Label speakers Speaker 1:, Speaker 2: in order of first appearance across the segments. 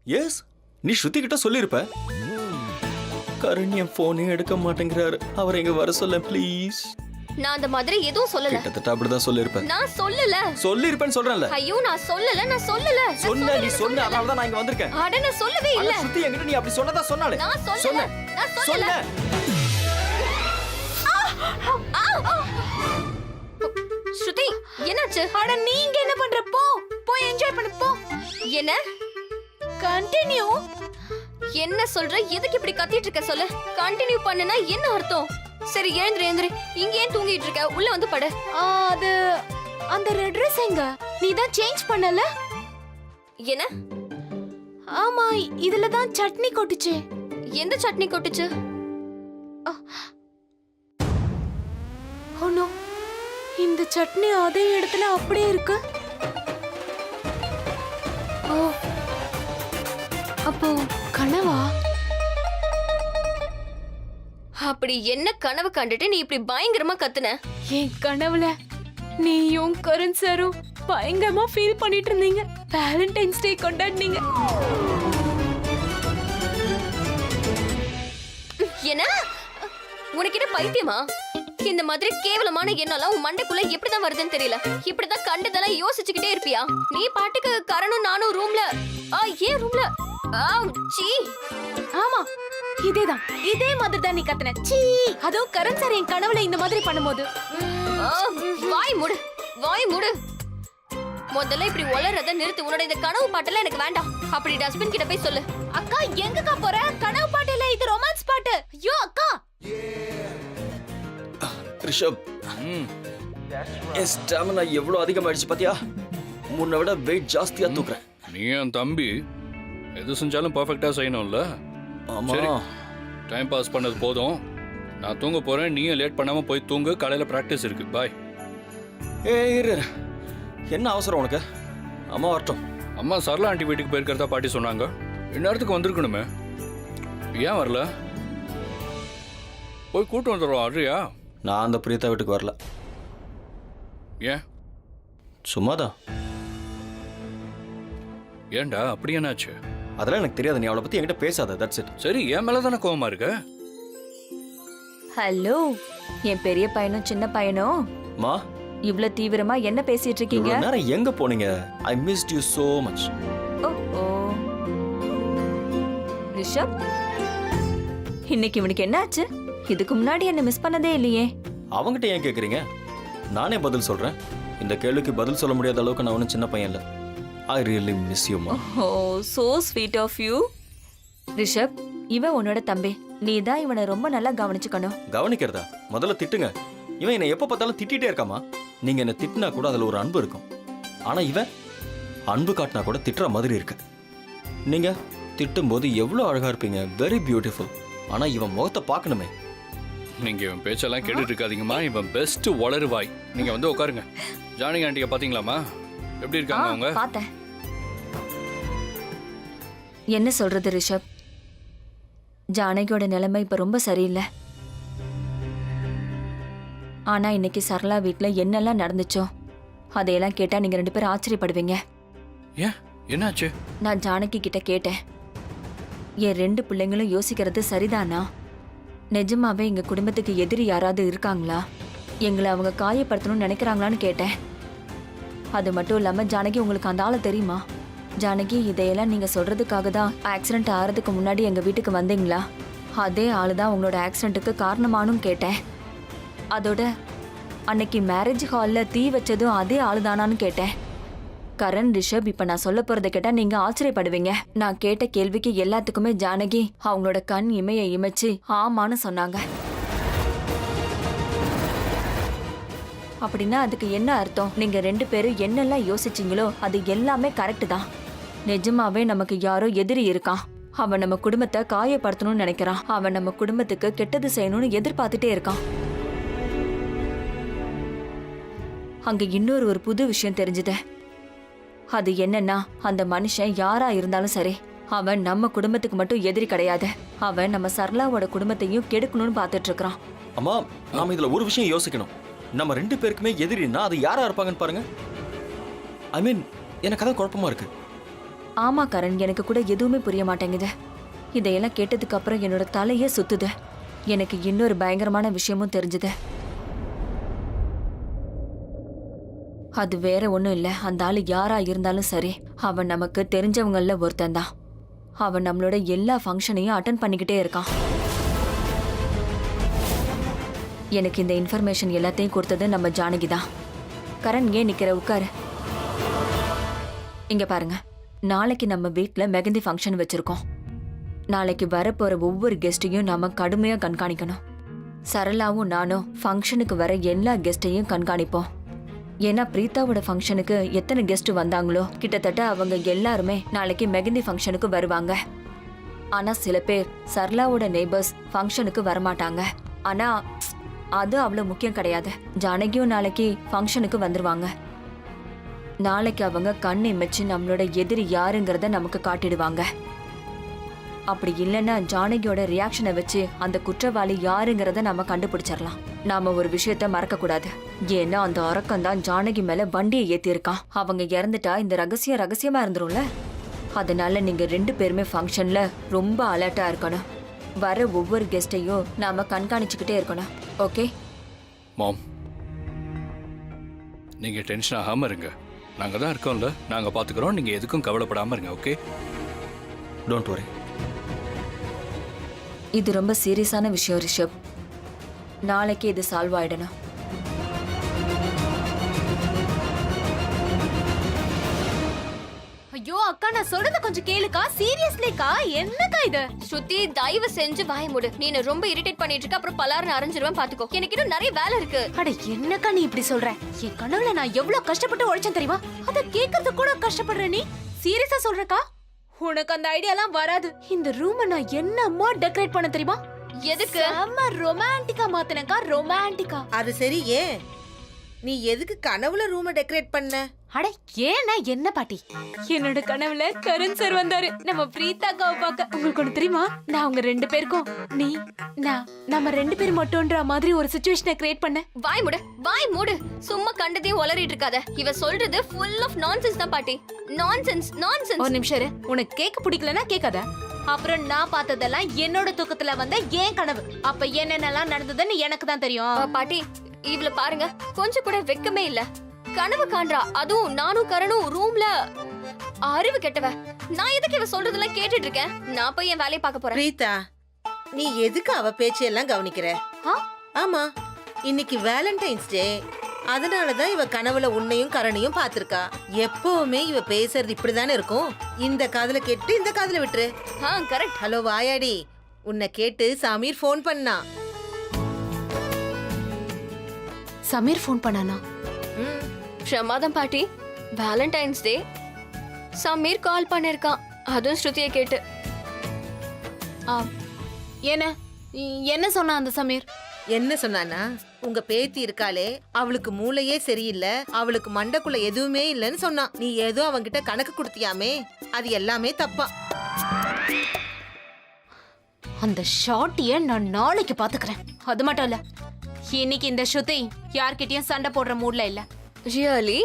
Speaker 1: S, நீ ஸ்ருதி கிட்ட சொல்லிருப்ப. கரண் என் போனே எடுக்க மாட்டேங்கிறாரு. அவரை இங்க வர சொல்ல ப்ளீஸ்.
Speaker 2: நான் அந்த மாதிரி எதுவும் சொல்லல.
Speaker 1: கிட்டத்தட்ட அப்படிதான் சொல்லிருப்பேன்.
Speaker 2: நான் சொல்லல.
Speaker 1: சொல்லிருப்பேன்னு சொல்றேன்ல.
Speaker 2: ஐயோ நான் சொல்லல.
Speaker 1: சொன்ன நீ சொன்ன, அதனால தான் நான் இங்க வந்திருக்கேன்.
Speaker 2: அட நான் சொல்லவே இல்ல.
Speaker 1: ஸ்ருதி என்கிட்ட நீ அப்படி சொன்னதா சொன்னாலே.
Speaker 2: நான் சொல்லல.
Speaker 1: சொன்ன.
Speaker 2: ஸ்ருதி என்னாச்சு?
Speaker 3: அட நீங்க என்ன பண்ற? போய் என்ஜாய் பண்ணு போ.
Speaker 2: என்ன?
Speaker 3: கண்டினியூ.
Speaker 2: என்ன சொல்ற? எதுக்கு இப்படி கத்திட்டு இருக்க சொல்லு. கண்டினியூ பண்ணுனா என்ன அர்த்தம்? சரி எழுந்திரு. இங்க ஏன் தூங்கிட்டு இருக்க? உள்ள வந்து படு.
Speaker 3: அது அந்த ரெட் ட்ரெஸ் எங்க? நீ தான் சேஞ்ச் பண்ணல?
Speaker 2: என்ன?
Speaker 3: ஆமா, இதுல தான் சட்னி கொட்டுச்சு.
Speaker 2: எந்த சட்னி கொட்டுச்சு?
Speaker 3: ஓ நோ, இந்த சட்னி அதே இடத்துல அப்படியே இருக்கு. ஓ, அப்போ கனவா?
Speaker 2: அப்படி என்ன கனவு கண்டுட்டு நீ இப்படி பயங்கரமா கத்துன?
Speaker 3: என் கனவுல நீயும் கரண் சாரும் பயங்கரமா ஃபீல் பண்ணிட்டு இருந்தீங்க. வேலண்டைன்ஸ் டே கொண்டாடினீங்க.
Speaker 2: என்ன? உனக்கு என்ன பைத்தியமா? இந்த மாதிரி கேவலமான எண்ணெல்லாம் உன் மண்டைக்குள்ள எப்படிதான் வருதுன்னு தெரியல. இப்படிதான் கண்டதெல்லாம் யோசிச்சுக்கிட்டே இருப்பியா? நீ பாட்டுக்கு கரணும் நானும் ரூம்ல ஏன் ரூம்ல சீ.
Speaker 3: ஆமா, இதேதான். இதே மாதிரி தான் நீ கத்துன. சீ. அதோ கரண் சார் என் கனவுல இந்த மாதிரி பண்ணும்போது.
Speaker 2: வாய் மூடு. முதல்ல இப்படி உளறத நிறுத்து. உன்னோட இந்த கனவு பாட்டெல்லாம் எனக்கு வேண்டாம். அப்படி டஸ்ட்பின் கிட்ட போய் சொல்லு.
Speaker 3: அக்கா எங்கக்கா போற? கனவு பாட்டு இல்ல, இது ரொமான்ஸ் பாட்டு. ஐயோ அக்கா.
Speaker 1: ரிஷப், என் ஸ்டாமினா எவ்வளவு அதிகமாயிடுச்சு பாத்தியா? முன்ன விட வெயிட் ஜாஸ்தியா தூக்குறேன்.
Speaker 4: நீ என் தம்பி, எது செஞ்சாலும் பர்ஃபெக்டா செய்யணும்ல.
Speaker 1: ஆமா,
Speaker 4: டைம் பாஸ் பண்ணது போதும். நான் தூங்க போறேன். நீயும் லேட் பண்ணாம போய் தூங்கு. காலையில பிராக்டிஸ் இருக்கு. பாய்.
Speaker 1: இரு. என்ன அவசரம் உனக்கு? அம்மா வரட்டும்.
Speaker 4: அம்மா சரளா ஆண்டி வீட்டுக்கு போயிருக்கிறதா பாட்டி சொன்னாங்க. இந்நேரத்துக்கு வந்திருக்கணுமே. ஏன் வரல? போய் கூட்டு வந்துடுவோம். அழியா?
Speaker 1: நான் அந்த பிரியதா வீட்டுக்கு வரல.
Speaker 4: ஏன்?
Speaker 1: சும்மாதான்.
Speaker 4: ஏன்டா அப்படி என்னாச்சு?
Speaker 1: அதெல்லாம் எனக்கு தெரியாது. நீ அவளை பத்தி என்கிட்ட பேசாத. That's it.
Speaker 4: சரி, என் மேல தானே கோவமா இருக்க?
Speaker 5: ஹலோ, என் பெரிய பையனும் சின்ன பையனும்
Speaker 1: மா,
Speaker 5: இவ்ளோ தீவிரமா என்ன பேசிட்டு இருக்கீங்க?
Speaker 1: இவ்வளவு நேரம் எங்க போனீங்க? I missed you so much.
Speaker 5: ஓ ரிஷப், இன்னைக்கு இவனுக்கு என்னாச்சு? இதுக்கு முன்னாடி என்ன மிஸ் பண்ணதே இல்லையே.
Speaker 1: அவங்கிட்ட ஏன் கேக்குறீங்க? நானே பதில் சொல்றேன். இந்த கேள்விக்கு பதில் சொல்ல முடியாத அளவுக்கு நான் ஒன்றும் சின்ன பையன் இல்லை. ஐ ரியலி மிஸ் யூ மா.
Speaker 5: Oh so sweet of you. Rishabh, இவன் உன்னோட தம்பி. நீ தான் இவனை ரொம்ப நல்லா கவனிச்சுக்கணும்.
Speaker 1: கவனிக்கிறதா? முதல்ல திட்டுங்க. இவன் என்னை எப்ப பார்த்தாலும் திட்டிகிட்டே இருக்காமா. நீங்க என்ன திட்டினா கூட அதுல ஒரு அன்பு இருக்கும். ஆனா இவன் அன்பு காட்டினா கூட திட்டுற மாதிரி இருக்கு. நீங்க திட்டும் போது எவ்வளவு அழகா இருப்பீங்க. Very beautiful. ஆனா இவன் முகத்தை பார்க்கணுமே.
Speaker 4: நீங்க இவன் பேச்செல்லாம் கேட்டுட்டு இருக்காதீங்கம்மா. இவன் பெஸ்ட் வளருவாய். நீங்க வந்து உட்காருங்க. ஜானகி ஆண்டியை பாத்தீங்களாமா? எப்படி இருக்காங்க அவங்க?
Speaker 5: பார்த்தேன். என்ன சொல்றது ரிஷப், ஜானகியோட நிலைமை இப்ப ரொம்ப சரியில்லை. ஆனா இன்னைக்கு சரளா வீட்ல என்னெல்லாம் நடந்துச்சோ அதையெல்லாம் கேட்டா நீங்க 2 பேரும் ஆச்சரியப்படுவீங்க.
Speaker 4: ஏன், என்னாச்சு?
Speaker 5: நான் ஜானகி கிட்ட கேட்டேன், என் 2 பிள்ளைங்களும் யோசிக்கிறது சரிதானா? நிஜமாவே எங்க குடும்பத்துக்கு எதிரி யாராவது இருக்காங்களா? எங்களை அவங்க காயப்படுத்தணும்னு நினைக்கிறாங்களான்னு கேட்டேன். அது மட்டும் இல்லாம ஜானகி, உங்களுக்கு அந்த ஆளை தெரியுமா? ஜானகி, இதையெல்லாம் நீங்க சொல்றதுக்காக தான் ஆக்சிடென்ட் ஆறதுக்கு முன்னாடி எங்க வீட்டுக்கு வந்தீங்களா? அதே ஆளுதான் உங்களோட ஆக்சிடென்ட்டுக்கு காரணமானும் கேட்டேன். அதோட அன்னைக்கு மேரேஜ் ஹால்ல தீ வச்சதும் அதே ஆளுதானான்னு கேட்டேன். கரண், ரிஷப், இப்ப நான் சொல்ல போறதை கேட்டா நீங்க ஆச்சரியப்படுவீங்க. நான் கேட்ட கேள்விக்கு எல்லாத்துக்குமே ஜானகி அவங்களோட கண் இமைய இமைச்சு ஆமான்னு சொன்னாங்க. அப்படின்னா அதுக்கு என்ன அர்த்தம்? நீங்க 2 பேரும் என்னெல்லாம் யோசிச்சீங்களோ அது எல்லாமே கரெக்ட் தான். நிஜமாவே நமக்கு யாரோ எதிரி இருக்கான். அவன் நம்ம குடும்பத்தை காயப்படுத்தணும்னு நினைக்கிறான். அவன் நம்ம குடும்பத்துக்கு கெட்டது செய்யணும்னு எதிர்பார்த்துட்டே இருக்கான். அங்க இன்னொரு புது விஷயம் தெரிஞ்சுது. அது என்னன்னா, அந்த மனுஷன் யாரா இருந்தாலும் சரி, அவன் நம்ம குடும்பத்துக்கு மட்டும் எதிரி கிடையாது. அவன் நம்ம சரளாவோட குடும்பத்தையும் கெடுக்கணும்னு பார்த்துட்டு இருக்கான்.
Speaker 1: அம்மா, நாம இதுல ஒரு விஷயம் யோசிக்கணும். நம்ம 2 பேருக்குமே எதிரின்னா அது யாரா இருப்பாங்கன்னு பாருங்க. ஐ மீன், எனக்கு அதான் குழப்பமா இருக்கு.
Speaker 5: ஆமா கரண், எனக்கு கூட எதுவுமே புரிய மாட்டேங்குது. இதையெல்லாம் கேட்டதுக்கு அப்புறம் என்னோட தலையே சுத்துது. எனக்கு இன்னொரு பயங்கரமான விஷயமும் தெரிஞ்சுது. அது வேற ஒண்ணும் இல்ல. அந்த ஆளு யாரா இருந்தாலும் சரி, அவன் நமக்கு தெரிஞ்சவங்கள ஒருத்தன் தான். அவன் நம்மளோட எல்லா ஃபங்க்ஷனையும் அட்டன் பண்ணிக்கிட்டே இருக்கான். எனக்கு இந்த இன்ஃபர்மேஷன் எல்லாத்தையும் கொடுத்தது நம்ம ஜானகி தான். கரண், ஏன் நிக்கிற? உட்காரு. இங்க பாருங்க, நாளைக்கு நம்ம வீட்ல மெகந்தி ஃபங்க்ஷன் வச்சிருக்கோம். நாளைக்கு வரப்போற ஒவ்வொரு கெஸ்டையும் நாம கடுமையா கண்காணிக்கணும். சரளாவும் நானும் ஃபங்க்ஷனுக்கு வர எல்லா கெஸ்டையும் கண்காணிப்போம். ஏன்னா பிரீத்தாவோட ஃபங்க்ஷனுக்கு எத்தனை கெஸ்ட் வந்தாங்களோ கிட்டத்தட்ட அவங்க எல்லாருமே நாளைக்கு மெகந்தி ஃபங்க்ஷனுக்கு வருவாங்க. ஆனா சில பேர் சரளாவோட நெய்பர்ஸ் ஃபங்க்ஷனுக்கு வரமாட்டாங்க. ஆனா அது அவ்வளவு முக்கியம் கிடையாது. ஜானகியும் நாளைக்கு ஃபங்க்ஷனுக்கு வந்துருவாங்க. நாளைக்கு அவங்க கண் இமைச்சு நம்மளோட எதிரி யாருங்கிறத நமக்கு காட்டிடுவாங்க. அப்படி இல்லைன்னா ஜானகியோட ரியாக்ஷனை வச்சு அந்த குற்றவாளி யாருங்கிறத நம்ம கண்டுபிடிச்சிடலாம். நாம ஒரு விஷயத்த மறக்க கூடாது. ஏன்னா அந்த அரக்கன் தான் ஜானகி மேல வண்டியை ஏத்திருக்கான். அவங்க இறந்துட்டா இந்த ரகசியமா இருந்துரும்ல. அதனால நீங்க 2 பேருமே ஃபங்க்ஷன்ல ரொம்ப அலர்ட்டா இருக்கணும். வர ஒவ்வொரு கெஸ்டையும் நாம கண்காணிச்சுக்கிட்டே இருக்கணும். ஓகே
Speaker 4: மாம், நீங்க டென்ஷன் ஆகாம இருங்க. நாங்க தான் இருக்கோம்ல, நாங்க பாத்துக்கிறோம். நீங்க எதுக்கும் கவலைப்படாம இருங்க. Okay,
Speaker 1: don't worry.
Speaker 5: இது ரொம்ப சீரியஸான விஷயம் ரிஷப். நாளைக்கு இது சால்வ் ஆயிடணும்.
Speaker 3: ஐயோ அக்கா, நான் சொல்றத கொஞ்சம் கேளுக்கா. சீரியஸ்லிக்கா, என்னக்கா இது?
Speaker 2: ஸ்ருதி, தயவு செஞ்சு வாய மூடு. நீ என்ன ரொம்ப இரிட்டேட் பண்ணிட்டு இருக்க. அப்புறம் பலாருன்னு அரைஞ்சிருவேன், பாத்துக்கோ. எனக்கு இன்னும் நிறைய வேலை இருக்கு.
Speaker 3: அட என்னக்கா நீ இப்படி சொல்ற? என் கனவுல நான் எவ்வளவு கஷ்டப்பட்டு உழைச்சேன் தெரியுமா? அத கேட்கறது கூட கஷ்டப்படுற நீ சீரியஸா சொல்றக்கா? உனக்கு அந்த ஐடியாலாம் வராது. இந்த ரூமை நான் என்னமா டெக்கரேட் பண்ண தெரியுமா?
Speaker 2: எதுக்கு?
Speaker 3: செம்ம ரொமான்டிக்கா மாத்தினக்கா, ரொமான்டிக்கா.
Speaker 6: அது சரி, ஏன் நீ எதுக்கு கனவுல ரூமை டெக்கரேட் பண்ண?
Speaker 3: அட ஏன்னா என்ன பாட்டி, என்னோட கனவுல கரண் சார் வந்தாரு நம்ம பிரீத்தாக்காவை பார்க்க. உங்களுக்கு ஒண்ணு தெரியுமா? நான் அவங்க 2 பேருக்கும் நீ நான் நம்ம 2 பேர் மட்டும்ன்ற மாதிரி ஒரு சிச்சுவேஷனை கிரியேட் பண்ணேன்.
Speaker 2: வாய் மூடு, வாய் மூடு. சும்மா கண்டதையும் உளறிட்டு இருக்காத. இவ சொல்றது ஃபுல் ஆஃப் நான்சென்ஸ் தான் பாட்டி. Nonsense, nonsense.
Speaker 3: ஒரு நிமிஷம் இரு. உனக்கு கேட்க பிடிக்கலன்னா கேட்காத. அப்புறம் நான் பார்த்ததெல்லாம் என்னோட தூக்கத்துல வந்த ஏன் கனவு. அப்ப என்னென்னலாம் நடந்ததுன்னு எனக்கு தான் தெரியும்.
Speaker 2: பாட்டி, இவள பாருங்க, கொஞ்சம் கூட வெக்கமே இல்ல. கனவு காண்றா. அதுவும் நானும் கரணும் ரூம்ல. அறிவு கெட்டவ. நான் எதுக்கு இவ சொல்றதெல்லாம் கேட்டுட்டு இருக்கேன்? நான் போய் என் வேலையை பார்க்க போறேன்.
Speaker 6: பிரீதா, நீ எதுக்கு அவ பேச்சையெல்லாம் கவனிக்கிற?
Speaker 3: ஆ?
Speaker 6: ஆமா, இன்னைக்கு வேலண்டைன்ஸ் டே. அதனாலதான் இவ கனவுல உன்னையும் கரணையும் பாத்திருக்கா. எப்பவுமே இவ பேசுறது இப்படிதானே இருக்கும். இந்த காதுல கேட்டு இந்த காதுல விட்டுரு.
Speaker 2: கரெக்ட்.
Speaker 6: ஹலோ வாயாடி, உன்னை கேட்டு சமீர் ஃபோன் பண்ணா.
Speaker 3: சமீர் ஃபோன் பண்ணானா?
Speaker 2: பிரமாதம் பாட்டி. வேலண்டைன்ஸ் டே. சமீர் கால் பண்ணிருக்கான். அதுவும் ஸ்ருதியை கேட்டு.
Speaker 3: என்ன சொன்னா அந்த சமீர்?
Speaker 6: என்ன சொன்னானா, உங்க பேத்தி இருக்காளே அவளுக்கு மூளையே சரியில்லை, அவளுக்கு மண்டைக்குள்ள எதுவுமே இல்லைன்னு சொன்னான். நீ ஏதோ அவங்கிட்ட கணக்கு கொடுத்தியாமே, அது எல்லாமே தப்பா.
Speaker 3: அந்த ஷார்ட்டிய நான் நாளைக்கு பாத்துக்கிறேன். அது மட்டும் இல்ல, இன்னைக்கு இந்த ஸ்ருதி யார்கிட்டயும் சண்டை போடுற மூட்ல இல்ல.
Speaker 2: ரியலி?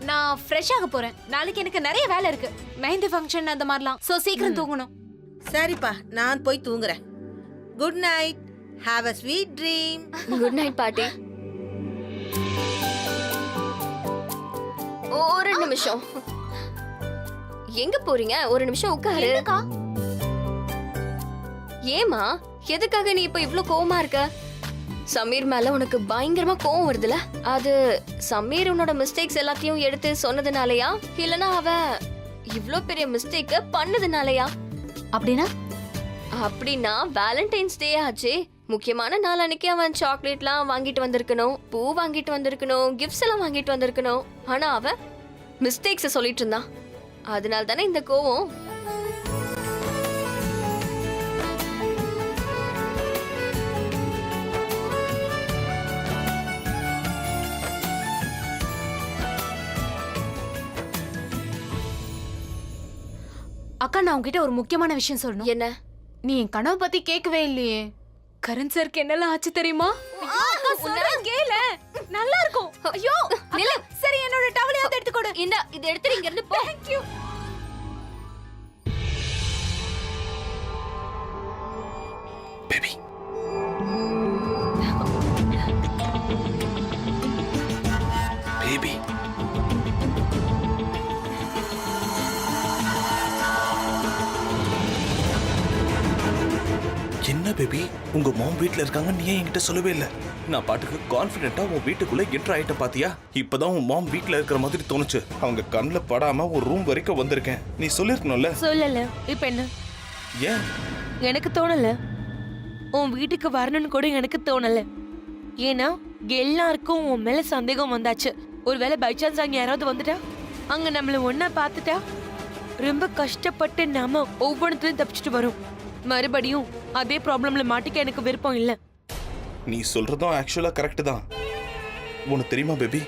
Speaker 3: நான் ஃப்ரெஷ் ஆக போறேன். நாளைக்கு எனக்கு நிறைய வேலை இருக்கு. மெஹந்தி ஃபங்க்ஷன் அந்த மாதிரிலாம். சோ சீக்கிரம் தூங்கணும்.
Speaker 6: சரிப்பா, நான் போய் தூங்குறேன். Good night. Have a sweet dream.
Speaker 2: Good night பாட்டி. ஒரு நிமிஷம். எங்க போறீங்க? ஒரு நிமிஷம் உட்காரு. ஏமா, எதுக்காக நீ இப்ப இவ்ளோ கோவமா இருக்க? சமீர் மேல உனக்கு பயங்கரமா கோவம் வருதுல? அது சமீர் உன்னோட மிஸ்டேக்ஸ் எல்லாத்தையும் எடுத்து சொன்னதுனாலயா, இல்லனா அவ இவ்ளோ பெரிய மிஸ்டேக்க பண்ணதுனாலயா? அப்படின்னா வேலண்டைன்ஸ் டே ஆச்சு. முக்கியமான நாள் அன்னைக்கு அவன் சாக்லேட்லாம் வாங்கிட்டு வந்திருக்கணும், பூ வாங்கிட்டு வந்திருக்கணும், கிஃப்ட்ஸ் எல்லாம் வாங்கிட்டு வந்திருக்கணும். ஆனா அவன் மிஸ்டேக்ஸ சொல்லிட்டு இருந்தான். அதனால தானே இந்த கோவம்.
Speaker 3: அக்கா, நான் உன்கிட்ட ஒரு முக்கியமான விஷயம் சொல்லணும்.
Speaker 2: என்ன?
Speaker 3: நீ என் கனவு பத்தி கேட்கவே இல்லையே. கரண் சாருக்கு என்னெல்லாம் ஆச்சு தெரியுமா? கேள, நல்லா இருக்கும். ஐயோ,
Speaker 2: நில்லு.
Speaker 3: சரி என்னோட டவலையாவது எடுத்து கொடு.
Speaker 2: இந்த இதை எடுத்து இங்க இருந்து போ.
Speaker 3: Thank you.
Speaker 7: பேபி பேபி என்ன பேபி உங்க மாம் வீட்ல இருக்காங்க நீ ஏன் என்கிட்ட சொல்லவே இல்ல நான் பாட்டுக்கு கான்ஃபிடென்ட்டா உன் வீட்டுக்குள்ள என்டர் ஆயிட்ட பாத்தியா இப்பதான் உன் மாம் வீட்ல இருக்கிற மாதிரி தோணுச்சு அவங்க கண்ணுல படாம ஒரு ரூம் வரைக்கும் வந்திருக்கேன் நீ சொல்லிருக்கணும்ல
Speaker 8: சொல்லல இப்ப என்ன
Speaker 7: ஏன்
Speaker 8: எனக்கு தோணல உன் வீட்டுக்கு வரணும்னு கூட எனக்கு தோணல ஏன்னா எல்லாருக்கும் உன் மேல சந்தேகம் வந்தாச்சு ஒருவேளை பை சான்ஸ் அங்க யாராவது வந்துட்டா அங்க நம்மள ஒன்னா பார்த்துட்டா ரொம்ப கஷ்டப்பட்டு நாம ஒவ்வொன்றுத்தையும் தப்பிச்சுட்டு வரோம் மறுபடியும் அதே ப்ராப்ளம்ல மாட்டிக்க எனக்கு விருப்பம் இல்ல
Speaker 7: நீ சொல்றதும் ஆக்சுவலா கரெக்ட் தான் உனக்கு தெரியுமா பேபி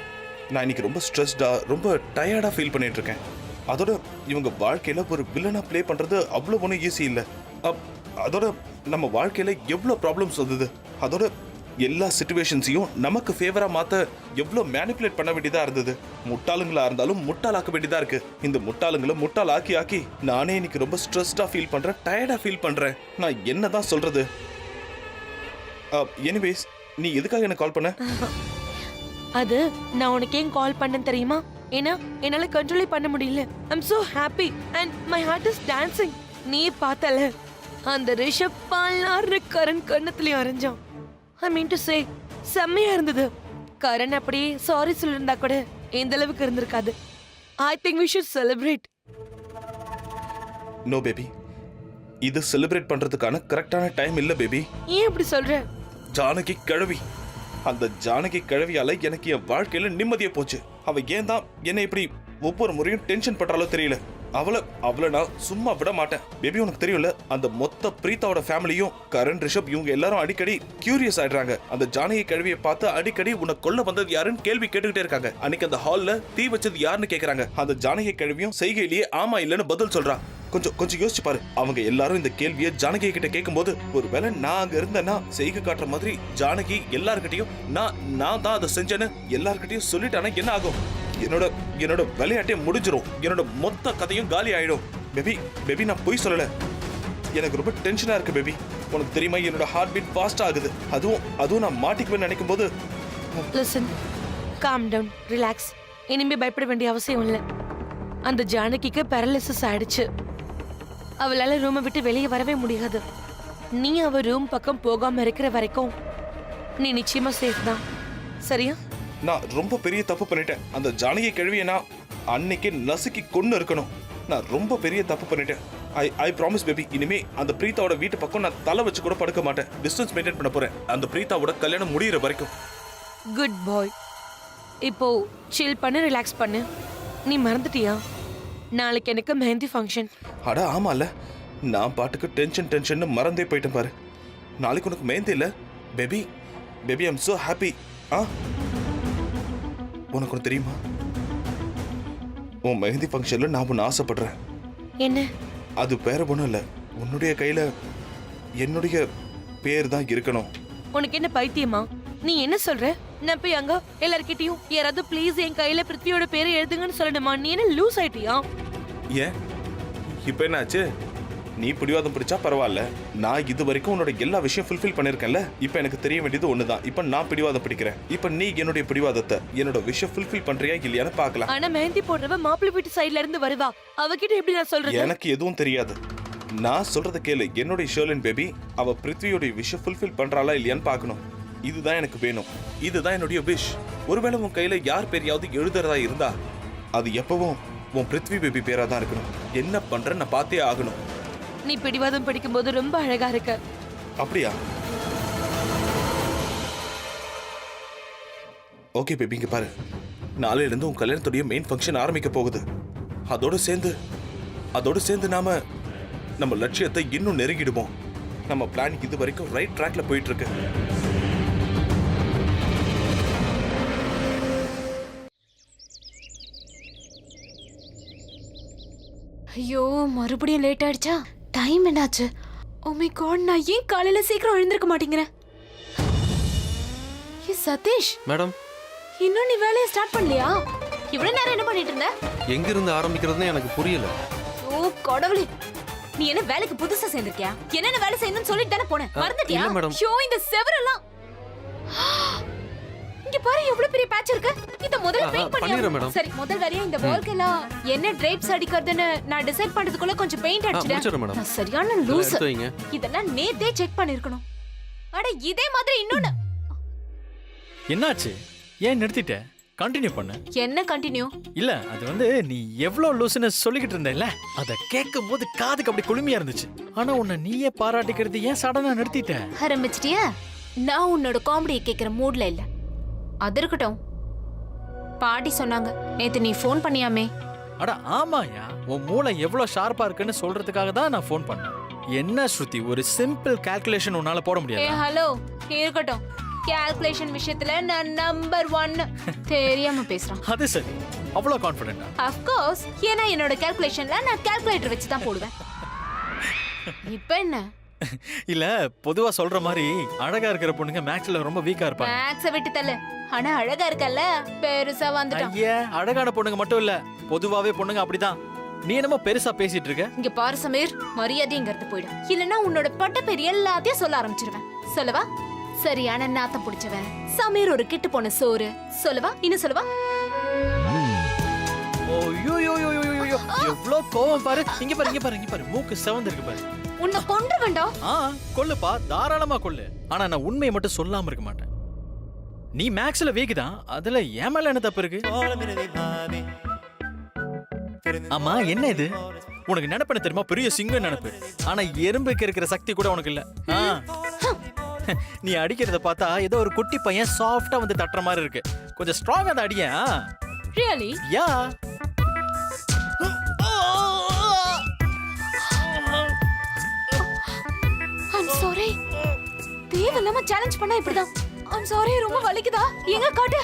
Speaker 7: நான் இன்னைக்கு ரொம்ப ஸ்ட்ரெஸ்டா ரொம்ப டயர்டா ஃபீல் பண்ணிட்டு இருக்கேன் அதோட இவங்க வாழ்க்கையில ஒரு வில்லனா ப்ளே பண்றது அவ்வளோ ஒன்றும் ஈஸி இல்லை அதோட நம்ம வாழ்க்கையில எவ்வளோ ப்ராப்ளம்ஸ் வந்தது அதோட எல்லா சிச்சுவேஷன்ஸையும் நமக்கு ஃபேவரா மாத்த எவ்வளோ மேனிப்புலேட் பண்ண வேண்டியதா இருந்தது முட்டாளுங்களா இருந்தாலும் முட்டாளாக்க வேண்டியதா இருக்கு இந்த முட்டாளுங்களை முட்டாள் ஆக்கி ஆக்கி நானே இன்னைக்கு ரொம்ப ஸ்ட்ரெஸ்டா ஃபீல் பண்றேன் டயர்டா ஃபீல் பண்றேன் நான் என்னதான் சொல்றது எனிவேஸ் நீ எதுக்காக எனக்கு கால் பண்ண
Speaker 8: அது நான் உனக்கு ஏன் கால் பண்ணேன் தெரியுமா ஏன்னா என்னால கண்ட்ரோலே பண்ண முடியல I'm so happy and my heart is dancing நீ பார்த்தல அந்த ரிஷப் பால்னார் கரண் கண்ணத்துலயும் அரைஞ்சான் ஐ மீன் டு சே செம்மையா இருந்தது கரண் அப்படியே சாரி சொல்லிருந்தா கூட இந்த அளவுக்கு இருந்திருக்காது I think we should celebrate
Speaker 7: no baby இது செலிப்ரேட் பண்றதுக்கான கரெக்டான டைம் இல்ல பேபி
Speaker 8: ஏன் அப்படி சொல்ற
Speaker 7: ஜானகி கிழவி அந்த ஜானகி கிழவியால எனக்கு என் வாழ்க்கையில நிம்மதியா போச்சு அவ ஏன் தான் என்ன இப்படி ஒவ்வொரு முறையும் டென்ஷன் பண்றாலோ தெரியல அவளை நான் சும்மா விட மாட்டேன் பேபி உனக்கு தெரியும்ல அந்த மொத்த பிரீத்தாவோட ஃபேமிலியும் கரண் ரிஷப் இவங்க எல்லாரும் அடிக்கடி கியூரியஸ் ஆயிடுறாங்க அந்த ஜானகி கிழவியை பார்த்து அடிக்கடி உன்னை கொல்ல வந்தது யாருன்னு கேள்வி கேட்டுக்கிட்டே இருக்காங்க அன்னைக்கு அந்த ஹால்ல தீ வச்சது யாருன்னு கேக்குறாங்க அந்த ஜானகி கிழவியும் செய்கையிலேயே ஆமா இல்லன்னு பதில் சொல்றா கொஞ்சம் யோசிச்சு பாரு அவங்க எல்லாரும் இந்த கேள்வியை ஜானகி கிட்ட கேட்கும்போது ஒருவேளை நான் அங்க இருந்தேன்னா செய்கை காட்டுற மாதிரி ஜானகி எல்லார்கிட்டையும் நான் தான் அதை செஞ்சேன்னு எல்லார்கிட்டையும் சொல்லிட்டானா என்ன ஆகும் என்னோட விளையாட்டே முடிஞ்சிரும் என்னோட மொத்த கதையும் காலி ஆயிடும் பேபி நான் பொய் சொல்லல எனக்கு ரொம்ப டென்ஷனா இருக்கு பேபி உனக்கு தெரியுமா என்னோட ஹார்ட் பீட் ஃபாஸ்ட் ஆகுது அதுவும் நான் மாட்டிக்குவேன்னு நினைக்கும் போது
Speaker 8: லிசன் காம் டவுன் ரிலாக்ஸ் இனிமே பயப்பட வேண்டிய அவசியம் இல்லை அந்த ஜானகிக்கு பேரலிசிஸ் ஆயிடுச்சு அவளால ரூமை விட்டு வெளியே வரவே முடியாது நீ அவ ரூம் பக்கம் போகாம இருக்கிற வரைக்கும் நீ நிச்சயமா சேஃப் தான் சரியா
Speaker 7: நான் ரொம்ப பெரிய தப்பு பண்ணிட்டேன் அந்த ஜானகி கிழவியை நான் அன்னைக்கு நசுக்கி கொண்டு இருக்கணும் நான் ரொம்ப பெரிய தப்பு பண்ணிட்டேன் ஐ ப்ராமிஸ் பேபி இனிமே அந்த பிரீத்தாவோட வீட்டு பக்கம் நான் தலை வச்சு கூட படுக்க மாட்டேன் டிஸ்டன்ஸ் மெயின்டைன் பண்ண போறேன் அந்த பிரீத்தாவோட கல்யாணம் முடியிற வரைக்கும்
Speaker 8: குட் பாய் இப்போ சில் பண்ணு ரிலாக்ஸ் பண்ணு நீ மறந்துட்டியா நாளைக்கு எனக்கு மெஹந்தி ஃபங்க்ஷன்
Speaker 7: அட ஆமால நான் பாட்டுக்கு டென்ஷன் மறந்தே போயிட்டேன் பாரு நாளைக்கு உனக்கு மெஹந்தி இல்ல பேபி ஐம் so happy உனக்கு ஒன்று தெரியுமா உன் மெஹந்தி ஃபங்க்ஷன்ல நான் ஒன்று ஆசைப்படுறேன்
Speaker 8: என்ன
Speaker 7: அது வேற ஒன்றும் இல்லை உன்னுடைய கையில என்னுடைய பேர் தான் இருக்கணும்
Speaker 8: உனக்கு என்ன பைத்தியமா நீ என்ன சொல்ற நான் போய் அங்க எல்லார்கிட்டயும் யாராவது ப்ளீஸ் என் கையில பிருத்வியோட பேரை எழுதுங்கன்னு சொல்லணுமா நீ என்ன லூஸ் ஆயிட்டியா
Speaker 7: ஏன் இப்போ என்னாச்சு நீ பிடிவாதம் பிடிச்சா பரவாயில்ல நான் இது வரைக்கும் உன்னோட எல்லா விஷயம் ஃபுல்ஃபில் பண்ணிருக்கேன்ல இப்போ எனக்கு தெரிய வேண்டியது ஒண்ணுதான் இப்போ நான் பிடிவாதம் பிடிக்கிறேன் இப்போ நீ என்னுடைய பிடிவாதத்தை என்னோட விஷயம் ஃபுல்ஃபில் பண்றியா இல்லையான்னு பார்க்கலாம்
Speaker 8: ஆனா மெஹந்தி போடுறவ மாப்பிள்ளை வீட்டு சைடுல இருந்து வருவா அவகிட்ட எப்படி நான் சொல்றது
Speaker 7: எனக்கு எதுவும் தெரியாது நான் சொல்றத கேளு என்னுடைய ஷர்லின் பேபி அவ பிருத்வியோட விஷயம் ஃபுல்ஃபில் பண்றாளா இல்லையான்னு பார்க்கணும் இதுதான் எனக்கு வேணும் இதுதான் என்னுடைய விஷ் ஒருவேளை உன் கையில யார் பேரையாவது எழுதுறதா இருந்தா அது எப்பவும் உன் பிருத்வி பேபி பேரா தான் இருக்கணும் என்ன பண்றேன்னு நான் பார்த்தே ஆகணும்
Speaker 8: நீ பிடிவாதம் பிடிக்கும் போது ரொம்ப அழகா இருக்க
Speaker 7: அப்படியா ஓகே பேபி இங்க பாரு நாளையில இருந்து உன் கல்யாணத்துடைய மெயின் ஃபங்க்ஷன் ஆரம்பிக்க போகுது அதோடு சேர்ந்து நம்ம லட்சியத்தை இன்னும் நெருங்கிடுவோம் நம்ம பிளான் இது வரைக்கும் ரைட் ட்ராக்ல போயிட்டு இருக்கு
Speaker 3: ஐயோ மறுபடியும் லேட் ஆயிடுச்சா டைம் என்னாச்சு ஓ மை காட் நான் ஏன் காலையில சீக்கிரம் எழுந்திருக்க மாட்டேங்கிறேன் சதீஷ்
Speaker 1: மேடம்
Speaker 3: இன்னும் நீ வேலையை ஸ்டார்ட் பண்ணலையா இவ்வளவு நேரம் என்ன பண்ணிட்டு இருந்த?
Speaker 9: எங்கிருந்து ஆரம்பிக்கிறதுன்னு எனக்கு புரியல.
Speaker 3: ஓ கடவுளே, நீ என்ன வேலைக்கு புதுசா சேர்ந்திருக்கியா? என்னென்ன வேலை செய்யணும்னு சொல்லிட்டு தானே போனேன், மறந்துட்டியா?
Speaker 9: இல்ல மேடம்.
Speaker 3: ஷோ இந்த செவரெல்லாம் இங்க பாரு எவ்வளவு பெரிய பேட்ச் இருக்கு. இத முதல்ல பெயிண்ட்
Speaker 9: பண்ணிடுறேன்
Speaker 3: பண்ணியா?
Speaker 9: மேடம்.
Speaker 3: சரி, முதல் வேலையா இந்த வால்க்கெல்லாம் என்ன டிரைப்ஸ் அடிக்கிறதுன்னு நான் டிசைட் பண்றதுக்குள்ள கொஞ்சம் பெயிண்ட்
Speaker 9: முடிச்சிடுறேன்
Speaker 3: அடிச்சிட்டேன்.
Speaker 9: மேடம்.
Speaker 3: நான் சரியான
Speaker 9: இதெல்லாம்
Speaker 3: லூஸ்.
Speaker 9: எடுத்து வைங்க.
Speaker 3: இதெல்லாம் நேத்தே செக் பண்ணிருக்கணும். அட இதே மாதிரி இன்னொன்னு.
Speaker 10: என்னாச்சு? ஏன் நிறுத்திட்ட? கண்டினியூ பண்ணு.
Speaker 3: என்ன கண்டினியூ?
Speaker 10: இல்ல அது வந்து நீ எவ்வளவு லூசுன்னு சொல்லிக்கிட்டு இருந்தல, அத கேட்கும் போது காதுக்கு அப்படி குளுமையா இருந்துச்சு. ஆனா உன்னை நீயே பாராட்டிக்கிறது ஏன் சடனா நிறுத்திட்ட?
Speaker 3: ஆரம்பிச்சிட்டியா? நான் உன்னோட காமெடியை கேட்கிற மூட்ல இல்ல. அது இருக்கட்டும், பாட்டி சொன்னாங்க நேத்து நீ ஃபோன் பண்ணியாமே.
Speaker 10: அட ஆமாயா, உன் மூளை எவ்வளவு ஷார்ப்பா இருக்குன்னு சொல்றதுக்காக தான் நான் ஃபோன் பண்ணேன். என்ன ஸ்ருதி, ஒரு சிம்பிள் கால்குலேஷன் உன்னால போட
Speaker 3: ஏ
Speaker 10: முடியாது?
Speaker 3: ஹலோ, இருக்கட்டும். கால்குலேஷன் விஷயத்துல நான் நம்பர் 1. தெரியாம பேசுறேன்.
Speaker 10: அது சரி, அவ்வளவு கான்ஃபிடென்ட்டா?
Speaker 3: ஆஃப் கோர்ஸ், ஏன்னா என்னோட கால்குலேஷன்ல நான் கால்குலேட்டர் வச்சு தான் போடுவேன். இப்போ என்ன?
Speaker 10: இல்ல பொதுவா சொல்ற மாதிரி அழகா இருக்கிற பொண்ணுங்க மேக்ஸ்ல ரொம்ப வீக்கா இருப்பாங்க.
Speaker 3: மேக்ஸ விட்டு தள்ளு. ஆனா அழகா இருக்கல்ல, பெருசா வந்துட்டான்.
Speaker 10: ஐயா, அழகான பொண்ணுங்க மட்டும் இல்ல, பொதுவாவே பொண்ணுங்க அப்படிதான். நீ என்னமோ பெருசா பேசிட்டு இருக்க?
Speaker 3: இங்க பாரு சமீர், மரியாதைங்கிறது போயிடும். இல்லனா உன்னோட பட்ட பேர் எல்லாத்தையும் சொல்ல ஆரம்பிச்சிருவேன். சொல்லவா? சரியான நாத்தம் பிடிச்சவன் சமீர், ஒரு கிட்டு போன சோறு. சொல்லவா? இன்னும் சொல்லவா?
Speaker 10: ஓய்யோயோயோயோயோ, எவ்வளவு கோவம் பாரு. இங்க பாரு, இங்க பாரு, இங்க பாரு, மூக்கு செவந்து இருக்கு பாரு.
Speaker 3: உன்னை கொன்று வேண்டாம்.
Speaker 10: கொல்லுப்பா, தாராளமா கொல்லு. ஆனா நான் உண்மையை மட்டும் சொல்லாம இருக்க மாட்டேன். நீ மேக்ஸ்ல வீக் தான், அதுல ஏன் மேல என்ன தப்பு இருக்கு? ஆமா, என்ன இது? உனக்கு நினைப்பன தெரியுமா? பெரிய சிங்கம் நினைப்பு. ஆனா எறும்புக்கு இருக்கிற சக்தி கூட உனக்கு இல்ல. நீ அடிக்கிறத பார்த்தா ஏதோ ஒரு குட்டி பையன் சாஃப்டா வந்து தட்டுற மாதிரி இருக்கு. கொஞ்சம் ஸ்ட்ராங்கா தான் அடியா.
Speaker 3: ரியலி?
Speaker 10: யா.
Speaker 3: I'm sorry. தேவையில்லாம சேலஞ்ச் பண்ணா இப்படிதான். ஐம் சாரி, ரொம்ப வலிக்குதா? எங்க காட்டு.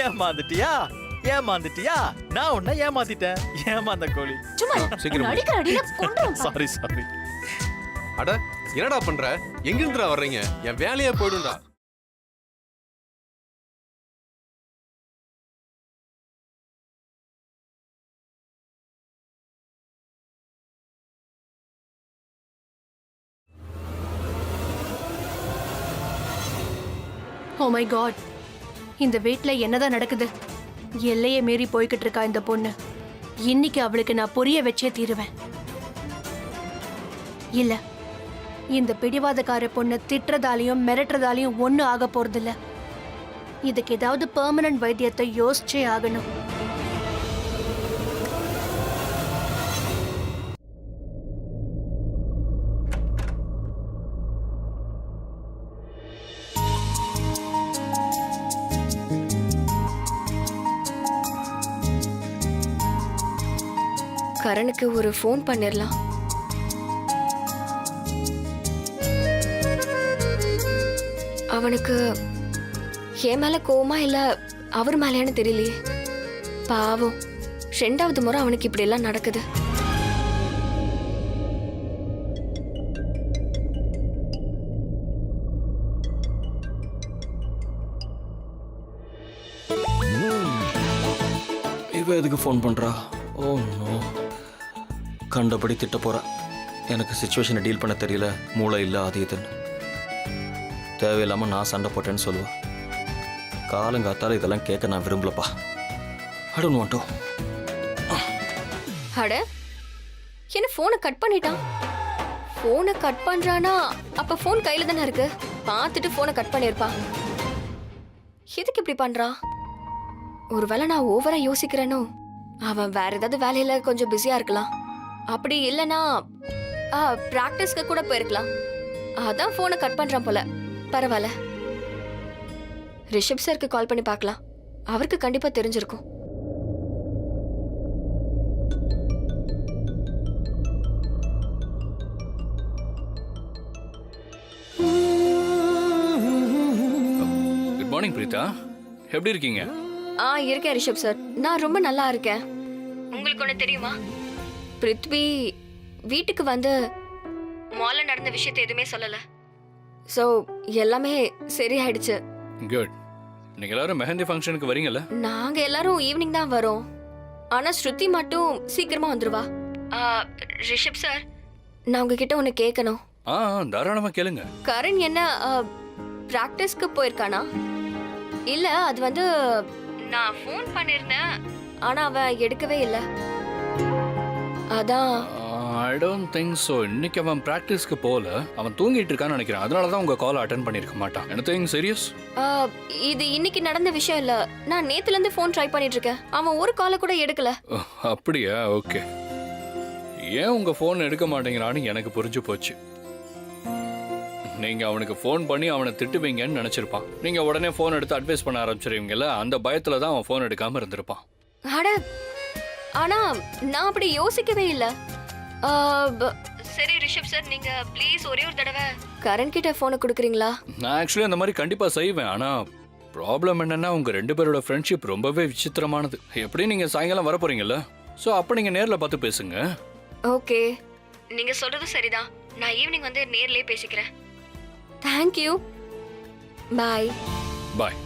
Speaker 10: ஏமாந்துட்டியா? ஏமாந்துட்டியா? நான் உன்னை ஏமாத்திட்டேன். ஏமாந்த கோழி.
Speaker 3: சும்மா
Speaker 9: சீக்கிரம்
Speaker 3: அடிக்கிற அடியில கொன்றும்.
Speaker 10: Sorry sorry.
Speaker 9: அட என்னடா பண்ற? எங்கிருந்துடா வர்றீங்க? என் வேலையே போயிடும்டா.
Speaker 2: ஓ மை காட், இந்த வீட்ல என்னதான் நடக்குது? எல்லையை மீறி போய்கிட்டு இருக்கா இந்த பொண்ணு. இன்னைக்கு அவளுக்கு நான் புரிய வச்சே தீருவேன். இல்ல, இந்த பிடிவாதக்கார பொண்ணு திட்டுறதாலையும் மிரட்டுறதாலையும் ஒன்னும் ஆக போறதில்ல. இதுக்கு ஏதாவது பெர்மனன்ட் வைத்தியத்தை யோசிச்சே ஆகணும். கரனுக்கு ஒரு ஃபோன் பண்ணிடலாம். அவனுக்கு என் மேல கோவமா இல்ல அவர் மேலேன்னு தெரியலையே. பாவம், 2வது முறை அவனுக்கு இப்படி எல்லாம் நடக்குது.
Speaker 1: இவ எதுக்கு ஃபோன் பண்றா? ஓ நோ, கண்டபடி திட்ட போறா. எனக்கு சுச்சுவேஷனை டீல் பண்ண தெரியல, மூளை இல்லை, அது இதுன்னு. தேவையில்லாம நான் சண்டை போட்டேன்னு சொல்லுவா. காலங்காத்தால இதெல்லாம் கேட்க நான் விரும்பலப்பா. I don't want to.
Speaker 2: அட, என்ன ஃபோனை கட் பண்ணிட்டான்? ஃபோனை கட் பண்றானா? அப்ப ஃபோன் கையில தானே இருக்கு. பார்த்துட்டு ஃபோனை கட் பண்ணிருப்பா. எதுக்கு இப்படி பண்றா? ஒருவேளை நான் ஓவரா யோசிக்கிறேனோ? அவன் வேற ஏதாவது வேலையில கொஞ்சம் பிஸியா இருக்கலாம். அப்படி இல்லைன்னா பிராக்டிஸ்க்கு கூட போயிருக்கலாம். அதான் ஃபோனை கட் பண்றான் போல. பரவாயில்ல, ரிஷப் சாருக்கு கால் பண்ணி பார்க்கலாம். அவருக்கு கண்டிப்பா தெரிஞ்சிருக்கும்.
Speaker 4: குட் மார்னிங் பிரீதா, எப்படி இருக்கீங்க?
Speaker 2: இருக்கேன் ரிஷப் சார், நான் ரொம்ப நல்லா இருக்கேன். உங்களுக்கு ஒன்று தெரியுமா? பிருத்வி வீட்டுக்கு வந்து மால்ல நடந்த விஷயத்தை எதுவுமே சொல்லல. ஸோ எல்லாமே சரியாயிடுச்சு.
Speaker 4: குட். நீங்க எல்லாரும் மெஹந்தி ஃபங்க்ஷனுக்கு வரீங்கல்ல?
Speaker 2: நாங்க எல்லாரும் ஈவினிங் தான் வரோம். ஆனா ஸ்ருதி மட்டும் சீக்கிரமா வந்துருவா. ரிஷப் சார், நான் உங்ககிட்ட ஒன்னு கேட்கணும்.
Speaker 4: தாராளமா கேளுங்க.
Speaker 2: கரண் என்ன பிராக்டிஸ்க்கு போயிருக்கானா? இல்ல, அது வந்து நான் ஃபோன் பண்ணிருந்தேன், ஆனா அவன் எடுக்கவே இல்ல. அதான்.
Speaker 4: I don't think so. இன்னைக்கு அவன் ப்ராக்டிஸ்க்கு போகல, அவன் தூங்கிட்டு இருக்கான்னு நினைக்கிறேன். அதனால தான் உங்க கால் அட்டன் பண்ணியிருக்க மாட்டான். Anything serious?
Speaker 2: இது இன்னைக்கு நடந்த விஷயம் இல்ல. நான் நேத்துல இருந்து ஃபோன் ட்ரை பண்ணிட்டு இருக்கேன். அவன் ஒரு காலை கூட எடுக்கல.
Speaker 4: அப்படியா? ஓகே. ஏன் உங்க ஃபோன் எடுக்க மாட்டேங்கிறான்னு எனக்கு புரிஞ்சு போச்சு. நீங்க அவனுக்கு ஃபோன் பண்ணி அவனை திட்டுவீங்கன்னு நினைச்சிருப்பான். நீங்க உடனே ஃபோன் எடுத்து அட்வைஸ் பண்ண ஆரம்பிச்சிருவீங்கல்ல, அந்த பயத்துல தான் அவன் ஃபோன் எடுக்காம இருந்திருப்பான்.
Speaker 2: அட, ஆனா நான் அப்படி யோசிக்கவே இல்ல. சரி ரிஷப் சார், நீங்க ப்ளீஸ் ஒரே ஒரு தடவை கரண் கிட்ட போனை கொடுக்குறீங்களா?
Speaker 4: நான் ஆக்சுவலி அந்த மாதிரி கண்டிப்பா செய்வேன். ஆனா ப்ராப்ளம் என்னன்னா உங்க 2 பேரோட ஃப்ரெண்ட்ஷிப் ரொம்பவே விசித்திரமானது. எப்படி நீங்க சாயங்காலம் வர போறீங்கல்ல, ஸோ அப்ப நீங்க நேர்ல பார்த்து பேசுங்க.
Speaker 2: ஓகே, நீங்க சொல்றது சரிதான். நான் ஈவினிங் வந்து நேர்லயே பேசிக்கிறேன். Thank you. பாய்.
Speaker 4: பாய்.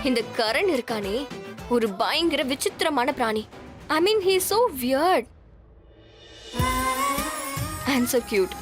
Speaker 2: இந்த கரண் இருக்கானே, ஒரு பயங்கர விசித்திரமான பிராணி. ஐ மீன், he is so weird and so cute.